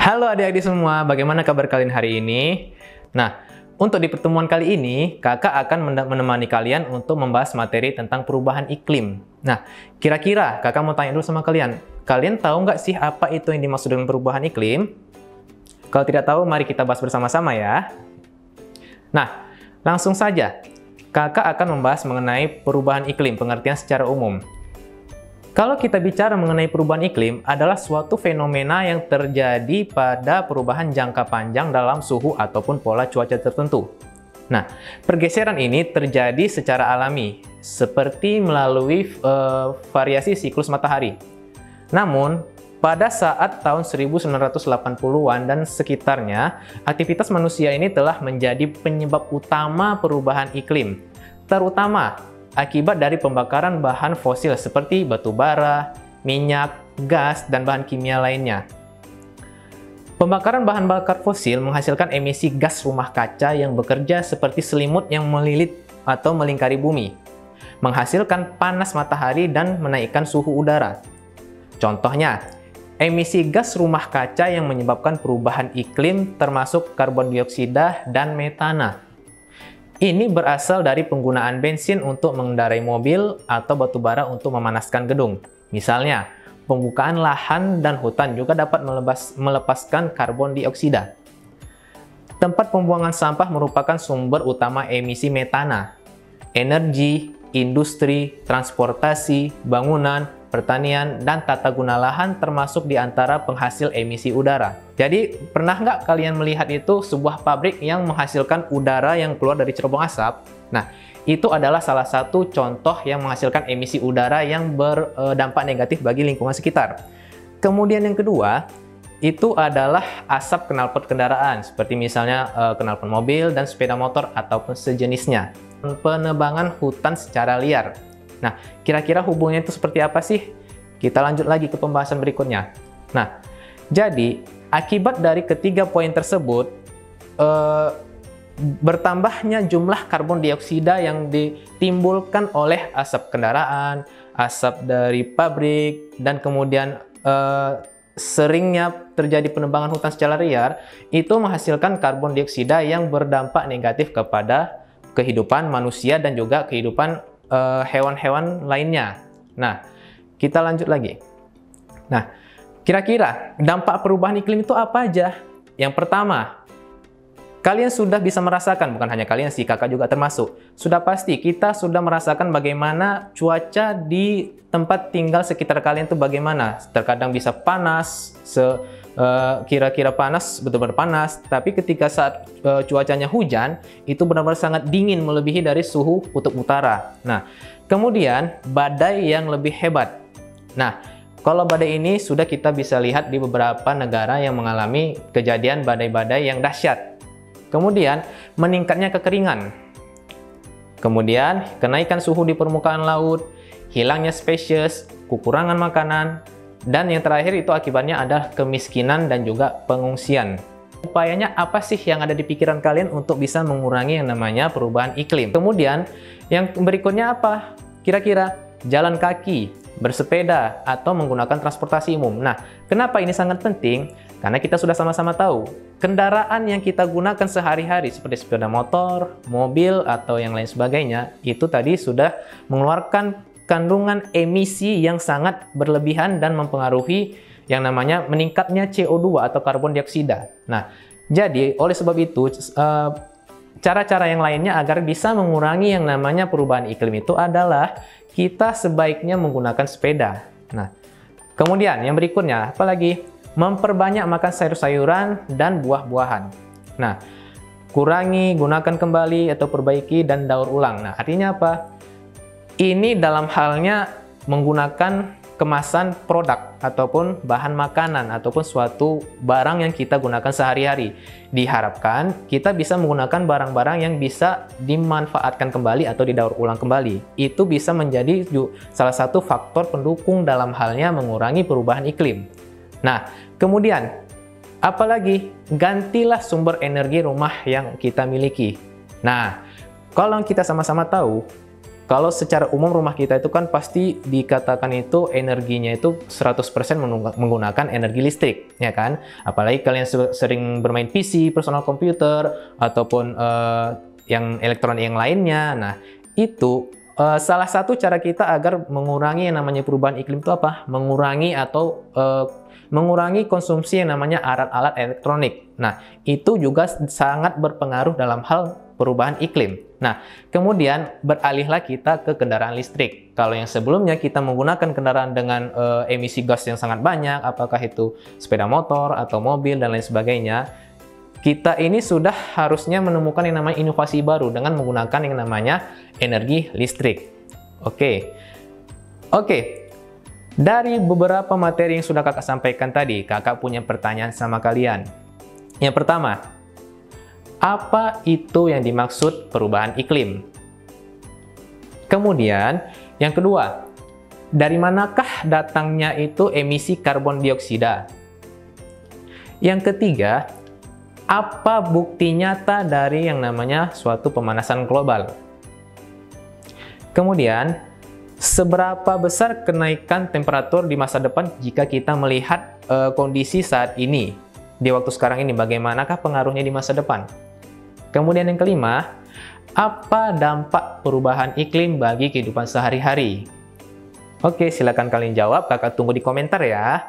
Halo adik-adik semua, bagaimana kabar kalian hari ini? Nah, untuk di pertemuan kali ini, kakak akan menemani kalian untuk membahas materi tentang perubahan iklim. Nah, kira-kira kakak mau tanya dulu sama kalian, kalian tahu nggak sih apa itu yang dimaksud dengan perubahan iklim? Kalau tidak tahu, mari kita bahas bersama-sama ya. Nah, langsung saja, kakak akan membahas mengenai perubahan iklim, pengertian secara umum. Kalau kita bicara mengenai perubahan iklim, adalah suatu fenomena yang terjadi pada perubahan jangka panjang dalam suhu ataupun pola cuaca tertentu. Nah, pergeseran ini terjadi secara alami, seperti melalui variasi siklus matahari. Namun, pada saat tahun 1980-an dan sekitarnya, aktivitas manusia ini telah menjadi penyebab utama perubahan iklim, terutama akibat dari pembakaran bahan fosil seperti batu bara, minyak, gas, dan bahan kimia lainnya. Pembakaran bahan bakar fosil menghasilkan emisi gas rumah kaca yang bekerja seperti selimut yang melilit atau melingkari bumi, menghasilkan panas matahari dan menaikkan suhu udara. Contohnya, emisi gas rumah kaca yang menyebabkan perubahan iklim termasuk karbon dioksida dan metana. Ini berasal dari penggunaan bensin untuk mengendarai mobil atau batu bara untuk memanaskan gedung. Misalnya, pembukaan lahan dan hutan juga dapat melepaskan karbon dioksida. Tempat pembuangan sampah merupakan sumber utama emisi metana. Energi, industri, transportasi, bangunan, pertanian, dan tata guna lahan termasuk di antara penghasil emisi udara. Jadi, pernah nggak kalian melihat itu sebuah pabrik yang menghasilkan udara yang keluar dari cerobong asap? Nah, itu adalah salah satu contoh yang menghasilkan emisi udara yang berdampak negatif bagi lingkungan sekitar. Kemudian yang kedua, itu adalah asap knalpot kendaraan, seperti misalnya knalpot mobil dan sepeda motor ataupun sejenisnya. Penebangan hutan secara liar. Nah, kira-kira hubungannya itu seperti apa sih? Kita lanjut lagi ke pembahasan berikutnya. Nah, jadi akibat dari ketiga poin tersebut, bertambahnya jumlah karbon dioksida yang ditimbulkan oleh asap kendaraan, asap dari pabrik, dan kemudian seringnya terjadi penebangan hutan secara liar, itu menghasilkan karbon dioksida yang berdampak negatif kepada kehidupan manusia dan juga kehidupan hewan-hewan lainnya. Nah, kita lanjut lagi. Nah, kira-kira dampak perubahan iklim itu apa aja? Yang pertama, kalian sudah bisa merasakan, bukan hanya kalian sih, kakak juga termasuk. Sudah pasti kita sudah merasakan bagaimana cuaca di tempat tinggal sekitar kalian itu bagaimana. Terkadang bisa panas, kira-kira panas, betul-betul panas, tapi ketika saat cuacanya hujan, itu benar-benar sangat dingin melebihi dari suhu kutub utara. Nah, kemudian badai yang lebih hebat. Nah, kalau badai ini sudah kita bisa lihat di beberapa negara yang mengalami kejadian badai-badai yang dahsyat. Kemudian, meningkatnya kekeringan. Kemudian, kenaikan suhu di permukaan laut, hilangnya spesies, kekurangan makanan, dan yang terakhir itu akibatnya adalah kemiskinan dan juga pengungsian. Upayanya apa sih yang ada di pikiran kalian untuk bisa mengurangi yang namanya perubahan iklim? Kemudian, yang berikutnya apa? Kira-kira jalan kaki, bersepeda, atau menggunakan transportasi umum. Nah, kenapa ini sangat penting? Karena kita sudah sama-sama tahu, kendaraan yang kita gunakan sehari-hari seperti sepeda motor, mobil, atau yang lain sebagainya, itu tadi sudah mengeluarkan kandungan emisi yang sangat berlebihan dan mempengaruhi yang namanya meningkatnya CO2 atau karbon dioksida. Nah, jadi oleh sebab itu, cara-cara yang lainnya agar bisa mengurangi yang namanya perubahan iklim itu adalah kita sebaiknya menggunakan sepeda. Nah, kemudian yang berikutnya, apalagi memperbanyak makan sayur-sayuran dan buah-buahan. Nah, kurangi, gunakan kembali atau perbaiki dan daur ulang. Nah, artinya apa? Ini dalam halnya menggunakan kemasan produk ataupun bahan makanan ataupun suatu barang yang kita gunakan sehari-hari. Diharapkan kita bisa menggunakan barang-barang yang bisa dimanfaatkan kembali atau didaur ulang kembali. Itu bisa menjadi salah satu faktor pendukung dalam halnya mengurangi perubahan iklim. Nah, kemudian apalagi gantilah sumber energi rumah yang kita miliki. Nah, kalau kita sama-sama tahu, Kalau secara umum rumah kita itu kan pasti dikatakan itu energinya itu 100% menggunakan energi listrik, ya kan? Apalagi kalian sering bermain PC, personal computer, ataupun yang elektronik yang lainnya. Nah, itu salah satu cara kita agar mengurangi yang namanya perubahan iklim itu apa? Mengurangi konsumsi yang namanya alat-alat elektronik. Nah, itu juga sangat berpengaruh dalam hal perubahan iklim. Nah, kemudian beralihlah kita ke kendaraan listrik. Kalau yang sebelumnya kita menggunakan kendaraan dengan emisi gas yang sangat banyak, apakah itu sepeda motor atau mobil dan lain sebagainya, kita ini sudah harusnya menemukan yang namanya inovasi baru dengan menggunakan yang namanya energi listrik. Oke. Dari beberapa materi yang sudah kakak sampaikan tadi, kakak punya pertanyaan sama kalian. Yang pertama, apa itu yang dimaksud perubahan iklim? Kemudian, yang kedua, dari manakah datangnya itu emisi karbon dioksida? Yang ketiga, apa bukti nyata dari yang namanya suatu pemanasan global? Kemudian, seberapa besar kenaikan temperatur di masa depan jika kita melihat kondisi saat ini? Di waktu sekarang ini, bagaimanakah pengaruhnya di masa depan? Kemudian yang kelima, apa dampak perubahan iklim bagi kehidupan sehari-hari? Oke, silakan kalian jawab, kakak tunggu di komentar ya.